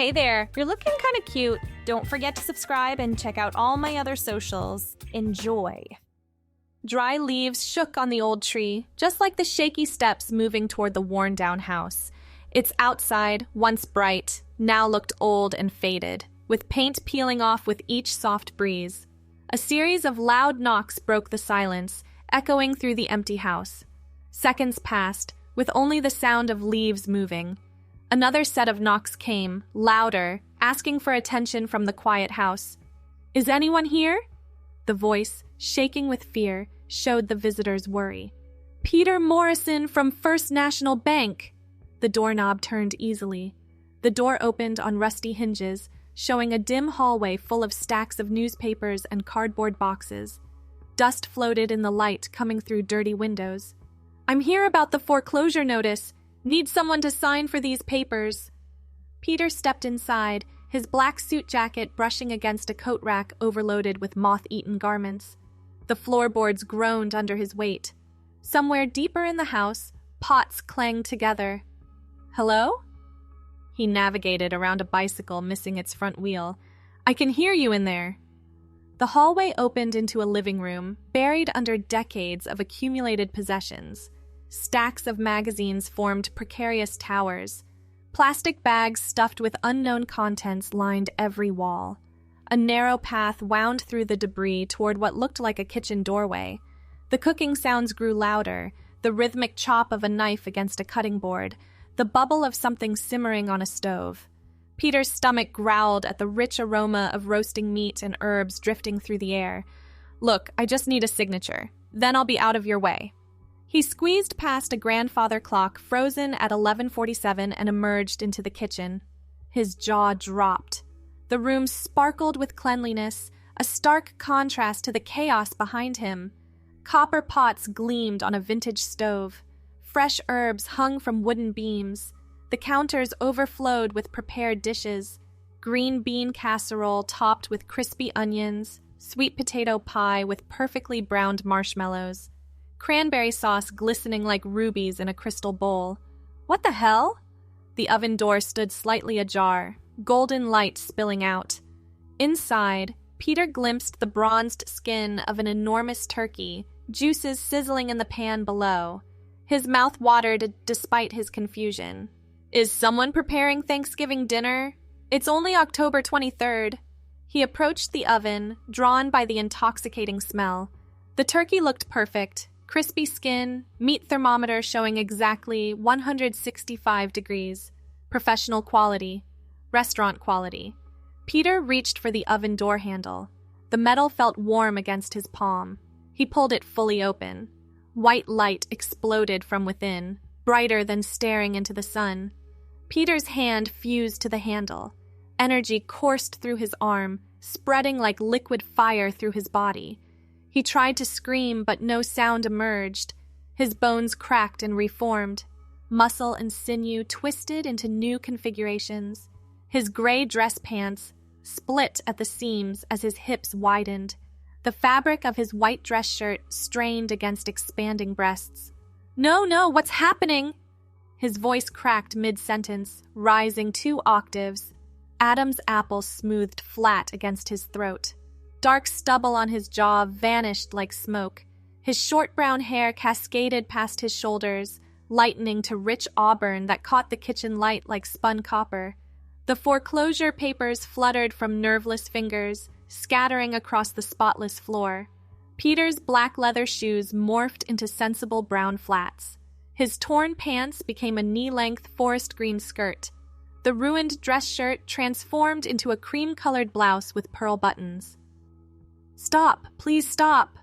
Hey there, you're looking kind of cute. Don't forget to subscribe and check out all my other socials. Enjoy. Dry leaves shook on the old tree, just like the shaky steps moving toward the worn-down house. Its outside, once bright, now looked old and faded, with paint peeling off with each soft breeze. A series of loud knocks broke the silence, echoing through the empty house. Seconds passed, with only the sound of leaves moving. Another set of knocks came, louder, asking for attention from the quiet house. "Is anyone here?" The voice, shaking with fear, showed the visitor's worry. "Peter Morrison from First National Bank." The doorknob turned easily. The door opened on rusty hinges, showing a dim hallway full of stacks of newspapers and cardboard boxes. Dust floated in the light coming through dirty windows. "I'm here about the foreclosure notice. Need someone to sign for these papers." Peter stepped inside, his black suit jacket brushing against a coat rack overloaded with moth-eaten garments. The floorboards groaned under his weight. Somewhere deeper in the house, pots clanged together. "Hello?" He navigated around a bicycle missing its front wheel. "I can hear you in there." The hallway opened into a living room, buried under decades of accumulated possessions. Stacks of magazines formed precarious towers. Plastic bags stuffed with unknown contents lined every wall. A narrow path wound through the debris toward what looked like a kitchen doorway. The cooking sounds grew louder, the rhythmic chop of a knife against a cutting board, the bubble of something simmering on a stove. Peter's stomach growled at the rich aroma of roasting meat and herbs drifting through the air. "Look, I just need a signature. Then I'll be out of your way." He squeezed past a grandfather clock frozen at 11:47 and emerged into the kitchen. His jaw dropped. The room sparkled with cleanliness, a stark contrast to the chaos behind him. Copper pots gleamed on a vintage stove. Fresh herbs hung from wooden beams. The counters overflowed with prepared dishes. Green bean casserole topped with crispy onions, sweet potato pie with perfectly browned marshmallows. Cranberry sauce glistening like rubies in a crystal bowl. What the hell? The oven door stood slightly ajar, golden light spilling out. Inside, Peter glimpsed the bronzed skin of an enormous turkey, juices sizzling in the pan below. His mouth watered despite his confusion. Is someone preparing Thanksgiving dinner? It's only October 23rd. He approached the oven, drawn by the intoxicating smell. The turkey looked perfect. Crispy skin, meat thermometer showing exactly 165 degrees. Professional quality. Restaurant quality. Peter reached for the oven door handle. The metal felt warm against his palm. He pulled it fully open. White light exploded from within, brighter than staring into the sun. Peter's hand fused to the handle. Energy coursed through his arm, spreading like liquid fire through his body. He tried to scream, but no sound emerged. His bones cracked and reformed. Muscle and sinew twisted into new configurations. His gray dress pants split at the seams as his hips widened. The fabric of his white dress shirt strained against expanding breasts. No, what's happening?" His voice cracked mid-sentence, rising 2 octaves. Adam's apple smoothed flat against his throat. Dark stubble on his jaw vanished like smoke. His short brown hair cascaded past his shoulders, lightening to rich auburn that caught the kitchen light like spun copper. The foreclosure papers fluttered from nerveless fingers, scattering across the spotless floor. Peter's black leather shoes morphed into sensible brown flats. His torn pants became a knee-length forest green skirt. The ruined dress shirt transformed into a cream-colored blouse with pearl buttons. "Stop, please stop."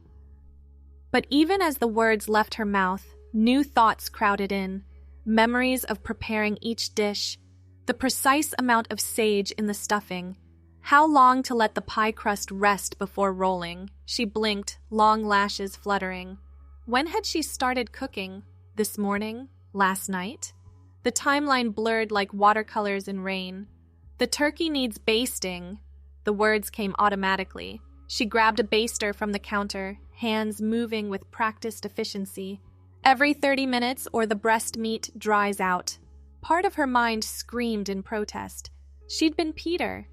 But even as the words left her mouth, new thoughts crowded in. Memories of preparing each dish, the precise amount of sage in the stuffing, how long to let the pie crust rest before rolling. She blinked, long lashes fluttering. When had she started cooking? This morning? Last night? The timeline blurred like watercolors in rain. "The turkey needs basting." The words came automatically. She grabbed a baster from the counter, hands moving with practiced efficiency. Every 30 minutes or the breast meat dries out. Part of her mind screamed in protest. She'd been Peter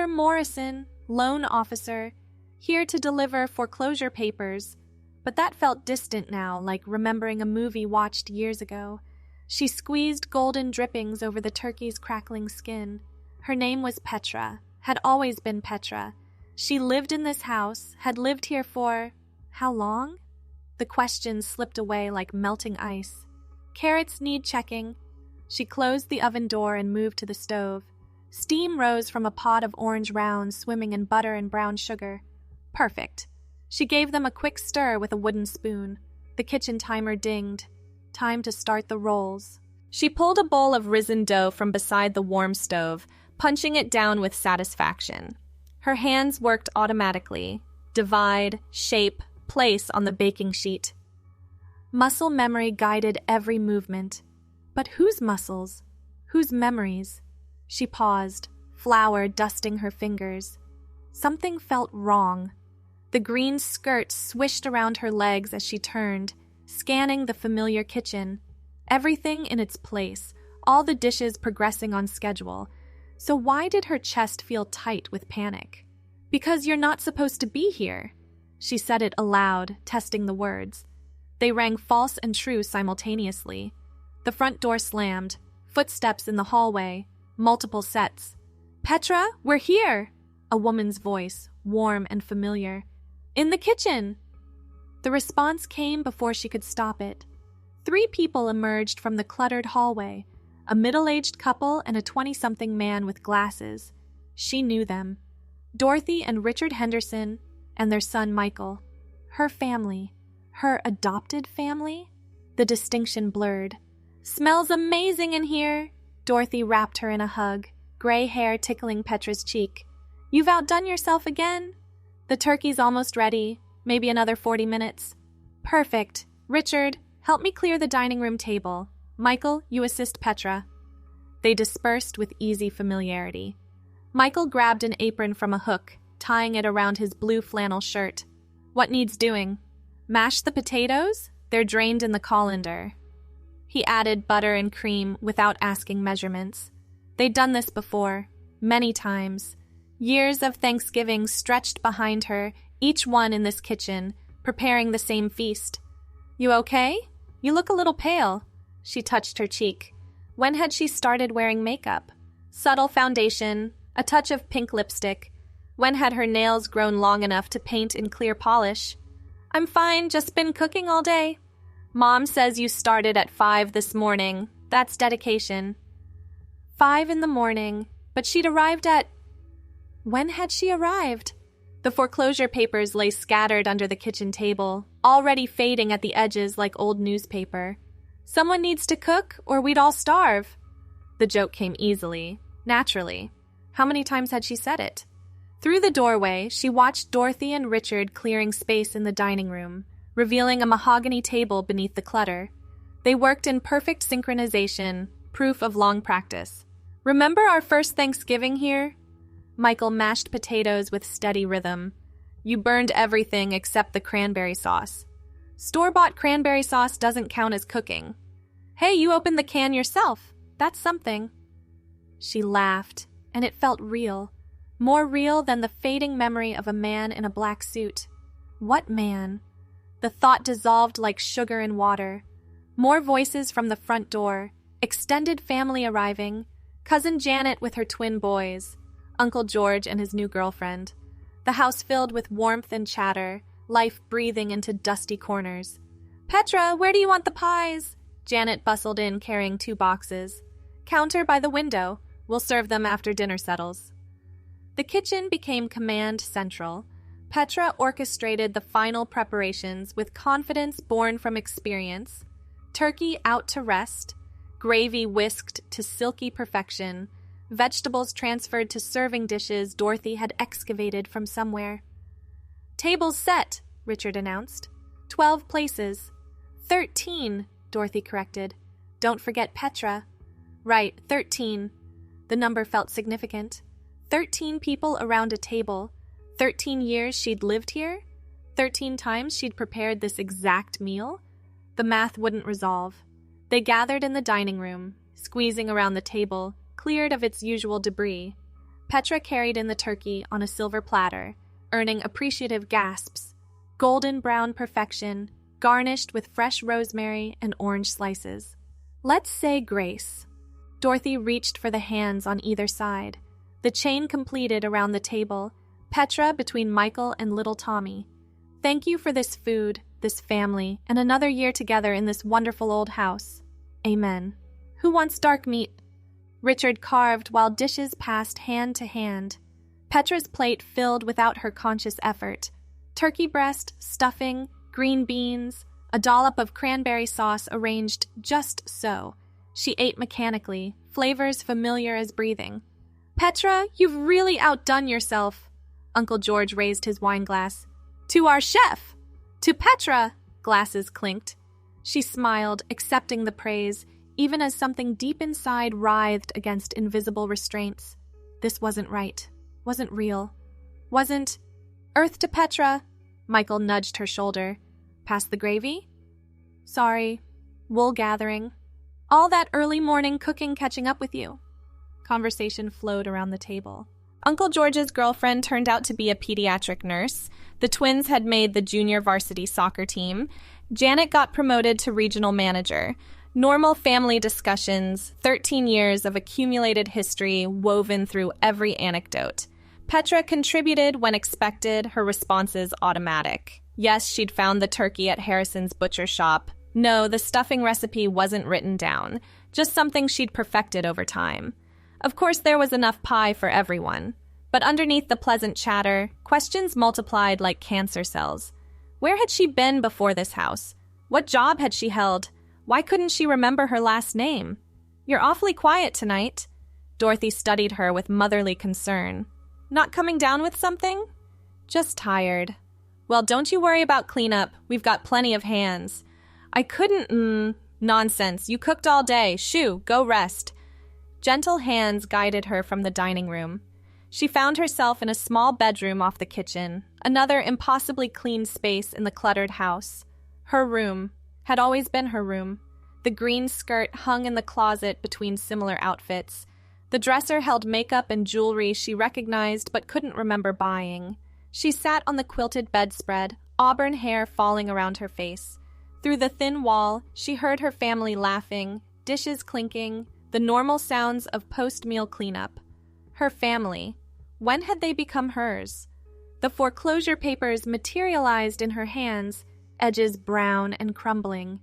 Morrison, loan officer, here to deliver foreclosure papers. But that felt distant now, like remembering a movie watched years ago. She squeezed golden drippings over the turkey's crackling skin. Her name was Petra, had always been Petra. She lived in this house, had lived here for… how long? The questions slipped away like melting ice. Carrots need checking. She closed the oven door and moved to the stove. Steam rose from a pot of orange rounds swimming in butter and brown sugar. Perfect. She gave them a quick stir with a wooden spoon. The kitchen timer dinged. Time to start the rolls. She pulled a bowl of risen dough from beside the warm stove, punching it down with satisfaction. Her hands worked automatically. Divide, shape, place on the baking sheet. Muscle memory guided every movement. But whose muscles? Whose memories? She paused, flour dusting her fingers. Something felt wrong. The green skirt swished around her legs as she turned, scanning the familiar kitchen. Everything in its place, all the dishes progressing on schedule. So why did her chest feel tight with panic? Because you're not supposed to be here. She said it aloud, testing the words. They rang false and true simultaneously. The front door slammed, footsteps in the hallway, multiple sets. "Petra, we're here!" A woman's voice, warm and familiar. "In the kitchen!" The response came before she could stop it. 3 people emerged from the cluttered hallway, a middle-aged couple and a 20-something man with glasses. She knew them. Dorothy and Richard Henderson and their son Michael. Her family. Her adopted family? The distinction blurred. "Smells amazing in here!" Dorothy wrapped her in a hug, gray hair tickling Petra's cheek. "You've outdone yourself again." "The turkey's almost ready. Maybe another 40 minutes. "Perfect. Richard, help me clear the dining room table. Michael, you assist Petra." They dispersed with easy familiarity. Michael grabbed an apron from a hook, tying it around his blue flannel shirt. "What needs doing?" "Mash the potatoes? They're drained in the colander." He added butter and cream without asking measurements. They'd done this before, many times. Years of Thanksgiving stretched behind her, each one in this kitchen, preparing the same feast. "You okay? You look a little pale." She touched her cheek. When had she started wearing makeup? Subtle foundation, a touch of pink lipstick. When had her nails grown long enough to paint in clear polish? "I'm fine, just been cooking all day." "Mom says you started at 5 this morning. That's dedication." 5 in the morning, but she'd arrived at… When had she arrived? The foreclosure papers lay scattered under the kitchen table, already fading at the edges like old newspaper. "Someone needs to cook, or we'd all starve." The joke came easily, naturally. How many times had she said it? Through the doorway, she watched Dorothy and Richard clearing space in the dining room, revealing a mahogany table beneath the clutter. They worked in perfect synchronization, proof of long practice. "Remember our first Thanksgiving here?" Michael mashed potatoes with steady rhythm. "You burned everything except the cranberry sauce." "Store-bought cranberry sauce doesn't count as cooking." "Hey, you opened the can yourself. That's something." She laughed, and it felt real. More real than the fading memory of a man in a black suit. What man? The thought dissolved like sugar in water. More voices from the front door. Extended family arriving. Cousin Janet with her twin boys. Uncle George and his new girlfriend. The house filled with warmth and chatter, life breathing into dusty corners. "Petra, where do you want the pies?" Janet bustled in carrying 2 boxes. "Counter by the window. We'll serve them after dinner settles." The kitchen became command central. Petra orchestrated the final preparations with confidence born from experience. Turkey out to rest, gravy whisked to silky perfection, vegetables transferred to serving dishes Dorothy had excavated from somewhere. "Tables set," Richard announced. 12 places. 13, Dorothy corrected. "Don't forget Petra." "Right, 13. The number felt significant. 13 people around a table. 13 years she'd lived here. 13 times she'd prepared this exact meal. The math wouldn't resolve. They gathered in the dining room, squeezing around the table, cleared of its usual debris. Petra carried in the turkey on a silver platter, earning appreciative gasps. Golden brown perfection, garnished with fresh rosemary and orange slices. Let's say grace. Dorothy reached for the hands on either side. The chain completed around the table, Petra between Michael and little Tommy. Thank you for this food, this family, and another year together in this wonderful old house. Amen. Who wants dark meat? Richard carved while dishes passed hand to hand. Petra's plate filled without her conscious effort. Turkey breast, stuffing, green beans, a dollop of cranberry sauce arranged just so. She ate mechanically, flavors familiar as breathing. Petra, you've really outdone yourself. Uncle George raised his wine glass. To our chef! To Petra! Glasses clinked. She smiled, accepting the praise, even as something deep inside writhed against invisible restraints. This wasn't right. Wasn't real. Wasn't... Earth to Petra. Michael nudged her shoulder. Past the gravy? Sorry. Wool gathering. All that early morning cooking catching up with you. Conversation flowed around the table. Uncle George's girlfriend turned out to be a pediatric nurse. The twins had made the junior varsity soccer team. Janet got promoted to regional manager. Normal family discussions, 13 years of accumulated history woven through every anecdote. Petra contributed when expected, her responses automatic. Yes, she'd found the turkey at Harrison's butcher shop. No, the stuffing recipe wasn't written down, just something she'd perfected over time. Of course, there was enough pie for everyone. But underneath the pleasant chatter, questions multiplied like cancer cells. Where had she been before this house? What job had she held? Why couldn't she remember her last name? You're awfully quiet tonight. Dorothy studied her with motherly concern. Not coming down with something? Just tired. Well, don't you worry about cleanup. We've got plenty of hands. I couldn't, Nonsense. You cooked all day. Shoo, go rest. Gentle hands guided her from the dining room. She found herself in a small bedroom off the kitchen, another impossibly clean space in the cluttered house. Her room had always been her room. The green skirt hung in the closet between similar outfits. The dresser held makeup and jewelry she recognized but couldn't remember buying. She sat on the quilted bedspread, auburn hair falling around her face. Through the thin wall, she heard her family laughing, dishes clinking, the normal sounds of post-meal cleanup. Her family. When had they become hers? The foreclosure papers materialized in her hands, edges brown and crumbling.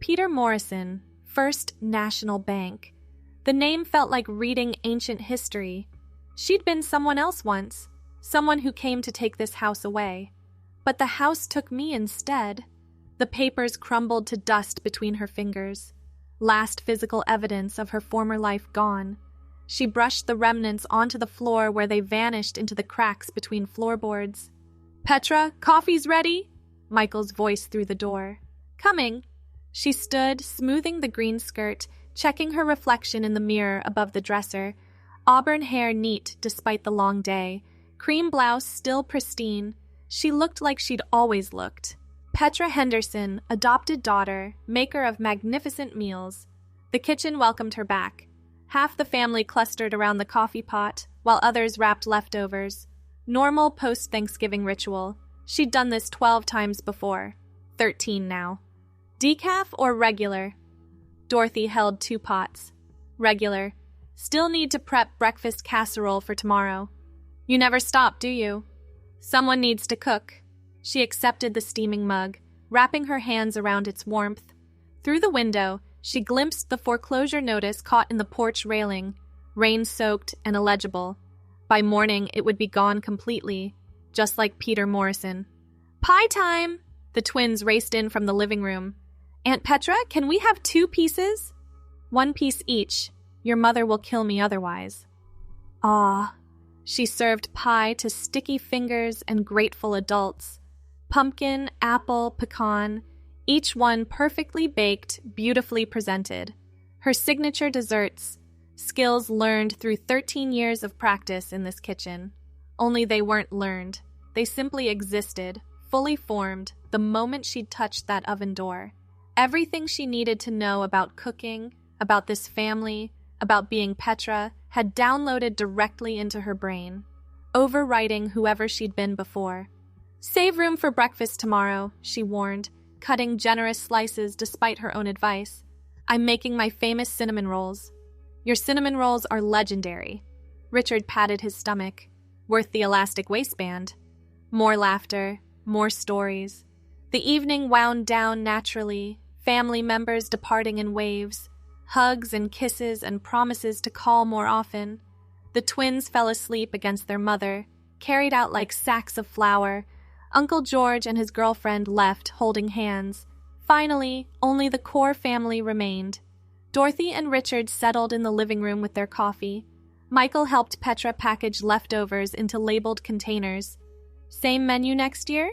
Peter Morrison, First National Bank. The name felt like reading ancient history. She'd been someone else once, someone who came to take this house away. But the house took me instead. The papers crumbled to dust between her fingers. Last physical evidence of her former life gone. She brushed the remnants onto the floor where they vanished into the cracks between floorboards. Petra, coffee's ready? Michael's voice through the door. Coming. She stood, smoothing the green skirt, checking her reflection in the mirror above the dresser. Auburn hair neat despite the long day. Cream blouse still pristine. She looked like she'd always looked. Petra Henderson, adopted daughter, maker of magnificent meals. The kitchen welcomed her back. Half the family clustered around the coffee pot, while others wrapped leftovers. Normal post-Thanksgiving ritual. She'd done this 12 times before. 13 now. Decaf or regular? Dorothy held 2 pots. Regular. Still need to prep breakfast casserole for tomorrow. You never stop, do you? Someone needs to cook. She accepted the steaming mug, wrapping her hands around its warmth. Through the window, she glimpsed the foreclosure notice caught in the porch railing, rain-soaked and illegible. By morning, it would be gone completely, just like Peter Morrison. Pie time! The twins raced in from the living room. Aunt Petra, can we have 2 pieces? 1 piece each. Your mother will kill me otherwise. Ah. She served pie to sticky fingers and grateful adults. Pumpkin, apple, pecan, each one perfectly baked, beautifully presented. Her signature desserts, skills learned through 13 years of practice in this kitchen. Only they weren't learned. They simply existed, fully formed, the moment she'd touched that oven door. Everything she needed to know about cooking, about this family, about being Petra, had downloaded directly into her brain, overwriting whoever she'd been before. "Save room for breakfast tomorrow," she warned, cutting generous slices despite her own advice. "I'm making my famous cinnamon rolls." "Your cinnamon rolls are legendary." Richard patted his stomach. "Worth the elastic waistband." More laughter, more stories. The evening wound down naturally, family members departing in waves, hugs and kisses and promises to call more often. The twins fell asleep against their mother, carried out like sacks of flour. Uncle George and his girlfriend left, holding hands. Finally, only the core family remained. Dorothy and Richard settled in the living room with their coffee. Michael helped Petra package leftovers into labeled containers. Same menu next year?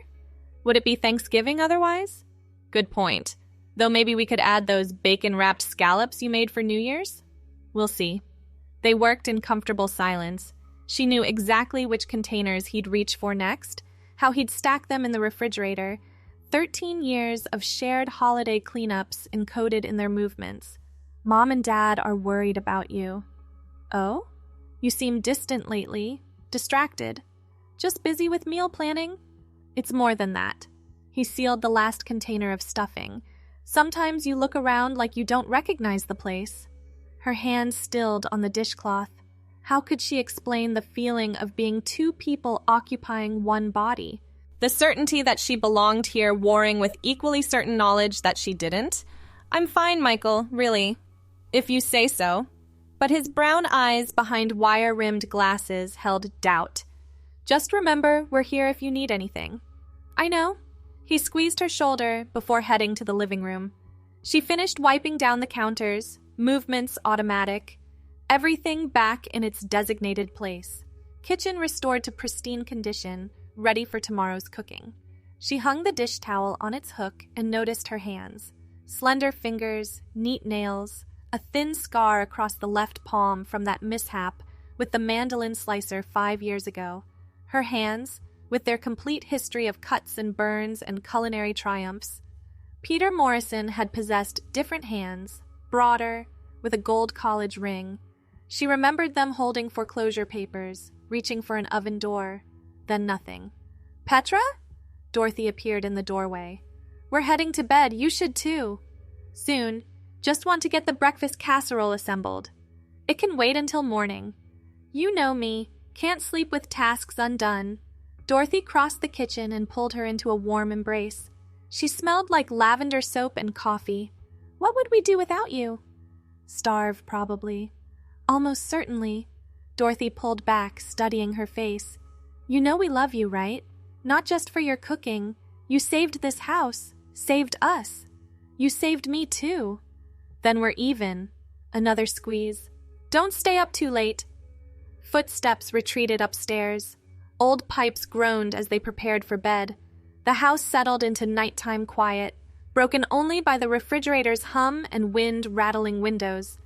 Would it be Thanksgiving otherwise? Good point. Though maybe we could add those bacon-wrapped scallops you made for New Year's? We'll see. They worked in comfortable silence. She knew exactly which containers he'd reach for next, how he'd stack them in the refrigerator. 13 years of shared holiday cleanups encoded in their movements. Mom and Dad are worried about you. Oh? You seem distant lately, distracted. Just busy with meal planning? It's more than that. He sealed the last container of stuffing. Sometimes you look around like you don't recognize the place. Her hands stilled on the dishcloth. How could she explain the feeling of being two people occupying one body? The certainty that she belonged here warring with equally certain knowledge that she didn't? "I'm fine, Michael, really. If you say so." But his brown eyes behind wire-rimmed glasses held doubt. "Just remember, we're here if you need anything." "I know." He squeezed her shoulder before heading to the living room. She finished wiping down the counters, movements automatic, everything back in its designated place. Kitchen restored to pristine condition, ready for tomorrow's cooking. She hung the dish towel on its hook and noticed her hands. Slender fingers, neat nails, a thin scar across the left palm from that mishap with the mandolin slicer 5 years ago. Her hands, with their complete history of cuts and burns and culinary triumphs. Peter Morrison had possessed different hands, broader, with a gold college ring. She remembered them holding foreclosure papers, reaching for an oven door, then nothing. "Petra?" Dorothy appeared in the doorway. "We're heading to bed, you should too." "Soon. Just want to get the breakfast casserole assembled." "It can wait until morning." "You know me, can't sleep with tasks undone." Dorothy crossed the kitchen and pulled her into a warm embrace. She smelled like lavender soap and coffee. "What would we do without you?" "Starve, probably." "Almost certainly." Dorothy pulled back, studying her face. "You know we love you, right? Not just for your cooking. You saved this house, saved us. You saved me too." "Then we're even." Another squeeze. "Don't stay up too late." Footsteps retreated upstairs. Old pipes groaned as they prepared for bed. The house settled into nighttime quiet, broken only by the refrigerator's hum and wind rattling windows.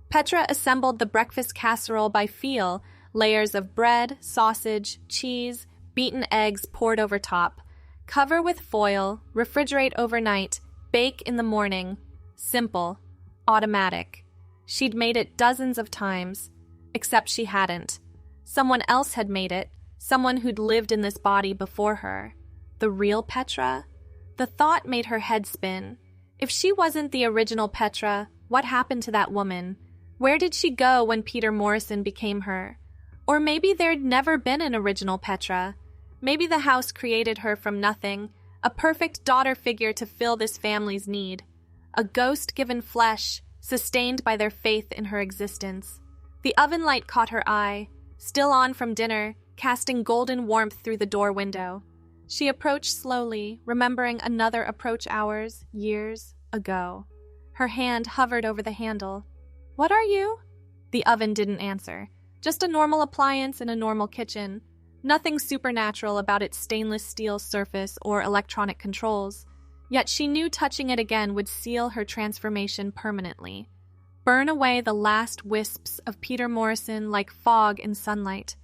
Petra assembled the breakfast casserole by feel, layers of bread, sausage, cheese, beaten eggs poured over top. Cover with foil, refrigerate overnight, bake in the morning. Simple. Automatic. She'd made it dozens of times, except she hadn't. Someone else had made it, someone who'd lived in this body before her. The real Petra? The thought made her head spin. If she wasn't the original Petra, what happened to that woman? Where did she go when Peter Morrison became her? Or maybe there'd never been an original Petra. Maybe the house created her from nothing, a perfect daughter figure to fill this family's need. A ghost given flesh, sustained by their faith in her existence. The oven light caught her eye, still on from dinner, casting golden warmth through the door window. She approached slowly, remembering another approach hours, years ago. Her hand hovered over the handle. "What are you?" The oven didn't answer. Just a normal appliance in a normal kitchen. Nothing supernatural about its stainless steel surface or electronic controls. Yet she knew touching it again would seal her transformation permanently. Burn away the last wisps of Peter Morrison like fog in sunlight.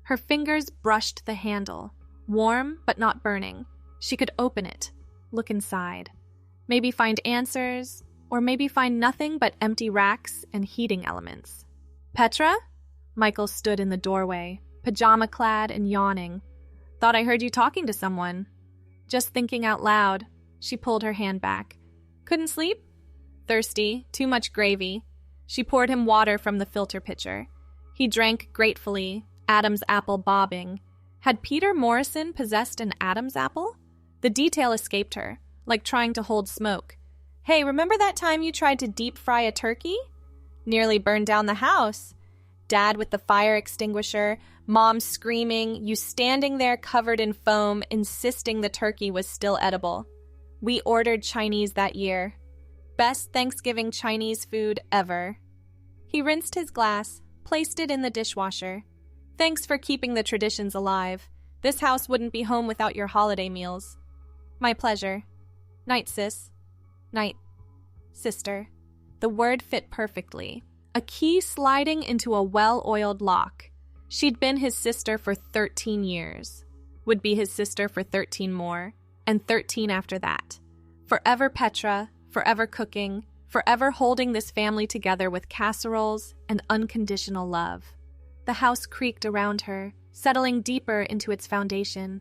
Her fingers brushed the handle. Warm, but not burning. She could open it, look inside. Maybe find answers, or maybe find nothing but empty racks and heating elements. "Petra?" Michael stood in the doorway, pajama-clad and yawning. Thought I heard you talking to someone. Just thinking out loud. She pulled her hand back. Couldn't sleep? Thirsty, too much gravy. She poured him water from the filter pitcher. He drank gratefully, Adam's apple bobbing. Had Peter Morrison possessed an Adam's apple? The detail escaped her, like trying to hold smoke. Hey, remember that time you tried to deep fry a turkey? Nearly burned down the house. Dad with the fire extinguisher, Mom screaming, you standing there covered in foam, insisting the turkey was still edible. We ordered Chinese that year. Best Thanksgiving Chinese food ever. He rinsed his glass, placed it in the dishwasher. Thanks for keeping the traditions alive. This house wouldn't be home without your holiday meals. My pleasure. Night, sis. Night, sister. The word fit perfectly. A key sliding into a well-oiled lock. She'd been his sister for 13 years. Would be his sister for 13 more, and 13 after that. Forever Petra, forever cooking, forever holding this family together with casseroles and unconditional love. The house creaked around her, settling deeper into its foundation.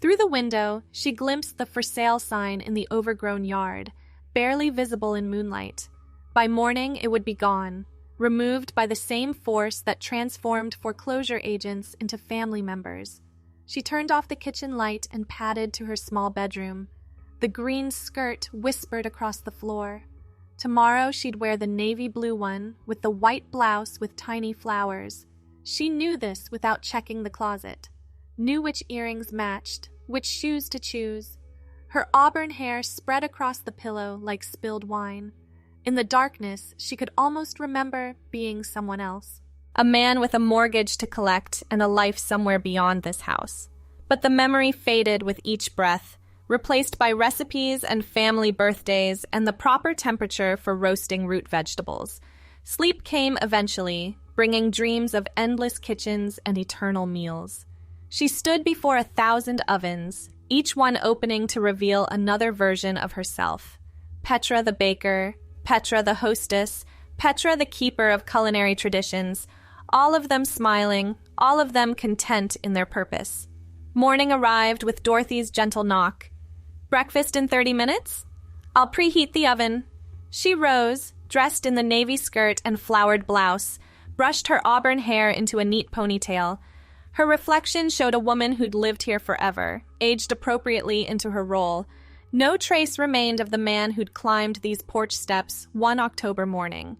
Through the window, she glimpsed the for sale sign in the overgrown yard, barely visible in moonlight. By morning, it would be gone, removed by the same force that transformed foreclosure agents into family members. She turned off the kitchen light and padded to her small bedroom. The green skirt whispered across the floor. Tomorrow she'd wear the navy blue one with the white blouse with tiny flowers. She knew this without checking the closet. Knew which earrings matched, which shoes to choose. Her auburn hair spread across the pillow like spilled wine. In the darkness, she could almost remember being someone else. A man with a mortgage to collect and a life somewhere beyond this house. But the memory faded with each breath, replaced by recipes and family birthdays and the proper temperature for roasting root vegetables. Sleep came eventually, bringing dreams of endless kitchens and eternal meals. She stood before 1,000 ovens, each one opening to reveal another version of herself. Petra the baker, Petra the hostess, Petra the keeper of culinary traditions, all of them smiling, all of them content in their purpose. Morning arrived with Dorothy's gentle knock. Breakfast in 30 minutes? I'll preheat the oven. She rose, dressed in the navy skirt and flowered blouse, brushed her auburn hair into a neat ponytail. Her reflection showed a woman who'd lived here forever, aged appropriately into her role. No trace remained of the man who'd climbed these porch steps one October morning.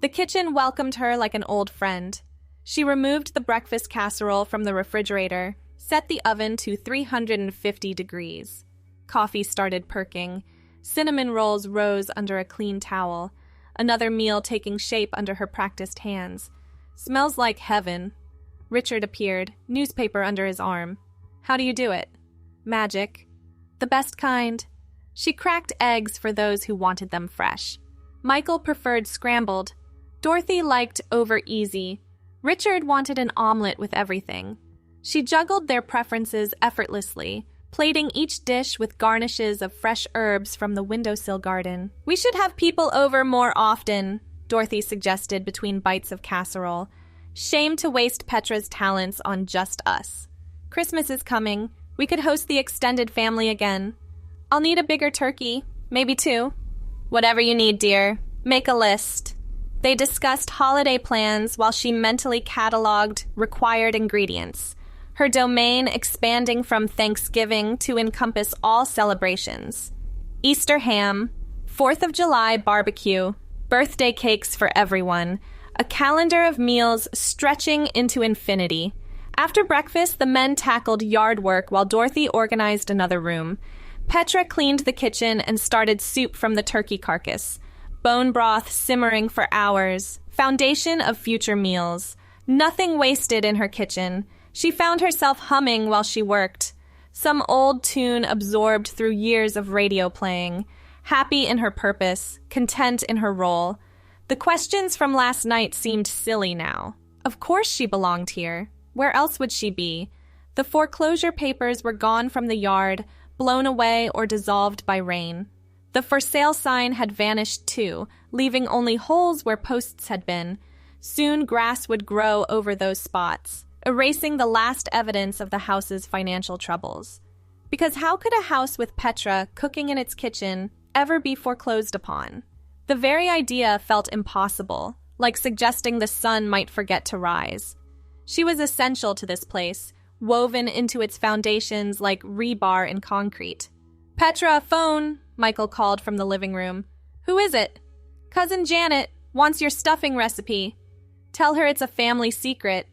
The kitchen welcomed her like an old friend. She removed the breakfast casserole from the refrigerator, set the oven to 350 degrees. Coffee started perking. Cinnamon rolls rose under a clean towel, another meal taking shape under her practiced hands. Smells like heaven. Richard appeared, newspaper under his arm. How do you do it? Magic. The best kind. She cracked eggs for those who wanted them fresh. Michael preferred scrambled. Dorothy liked over-easy. Richard wanted an omelet with everything. She juggled their preferences effortlessly, plating each dish with garnishes of fresh herbs from the windowsill garden. We should have people over more often, Dorothy suggested between bites of casserole. Shame to waste Petra's talents on just us. Christmas is coming. We could host the extended family again. I'll need a bigger turkey, maybe 2. Whatever you need, dear. Make a list. They discussed holiday plans while she mentally cataloged required ingredients, her domain expanding from Thanksgiving to encompass all celebrations. Easter ham, 4th of July barbecue, birthday cakes for everyone, a calendar of meals stretching into infinity. After breakfast, the men tackled yard work while Dorothy organized another room. Petra cleaned the kitchen and started soup from the turkey carcass. Bone broth simmering for hours. Foundation of future meals. Nothing wasted in her kitchen. She found herself humming while she worked. Some old tune absorbed through years of radio playing. Happy in her purpose, content in her role. The questions from last night seemed silly now. Of course she belonged here. Where else would she be? The foreclosure papers were gone from the yard, blown away or dissolved by rain. The for sale sign had vanished too, leaving only holes where posts had been. Soon grass would grow over those spots, erasing the last evidence of the house's financial troubles. Because how could a house with Petra cooking in its kitchen ever be foreclosed upon? The very idea felt impossible, like suggesting the sun might forget to rise. She was essential to this place, woven into its foundations like rebar in concrete. "Petra, phone," Michael called from the living room. "Who is it?" "Cousin Janet wants your stuffing recipe. Tell her it's a family secret."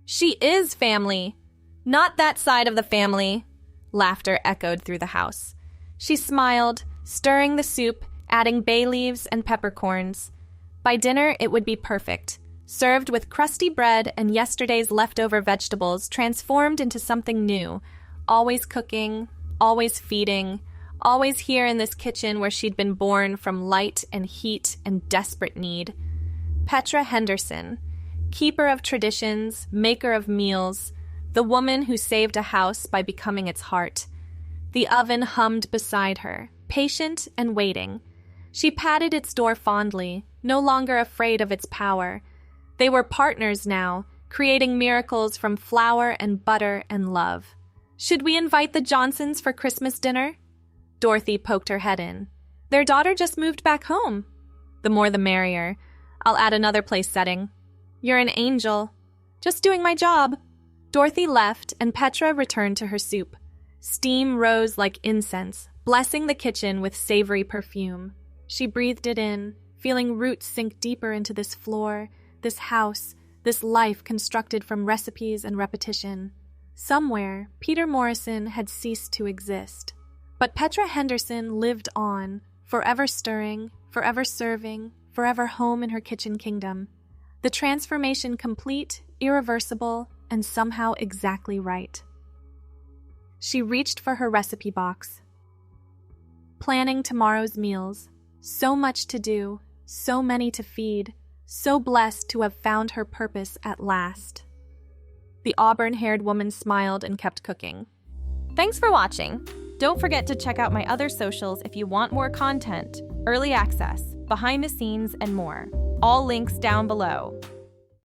"She is family." "Not that side of the family." Laughter echoed through the house. She smiled, stirring the soup, adding bay leaves and peppercorns. By dinner, it would be perfect, served with crusty bread and yesterday's leftover vegetables transformed into something new, always cooking, always feeding, always here in this kitchen where she'd been born from light and heat and desperate need. Petra Henderson, keeper of traditions, maker of meals, the woman who saved a house by becoming its heart. The oven hummed beside her, patient and waiting. She patted its door fondly, no longer afraid of its power. They were partners now, creating miracles from flour and butter and love. "Should we invite the Johnsons for Christmas dinner?" Dorothy poked her head in. "Their daughter just moved back home." "The more the merrier. I'll add another place setting." "You're an angel." "Just doing my job." Dorothy left, and Petra returned to her soup. Steam rose like incense, blessing the kitchen with savory perfume. She breathed it in, feeling roots sink deeper into this floor, this house, this life constructed from recipes and repetition. Somewhere, Peter Morrison had ceased to exist. But Petra Henderson lived on, forever stirring, forever serving, forever home in her kitchen kingdom. The transformation complete, irreversible, and somehow exactly right. She reached for her recipe box. Planning tomorrow's meals. So much to do, so many to feed, so blessed to have found her purpose at last. The auburn-haired woman smiled and kept cooking. Thanks for watching. Don't forget to check out my other socials if you want more content, early access, behind the scenes, and more. All links down below.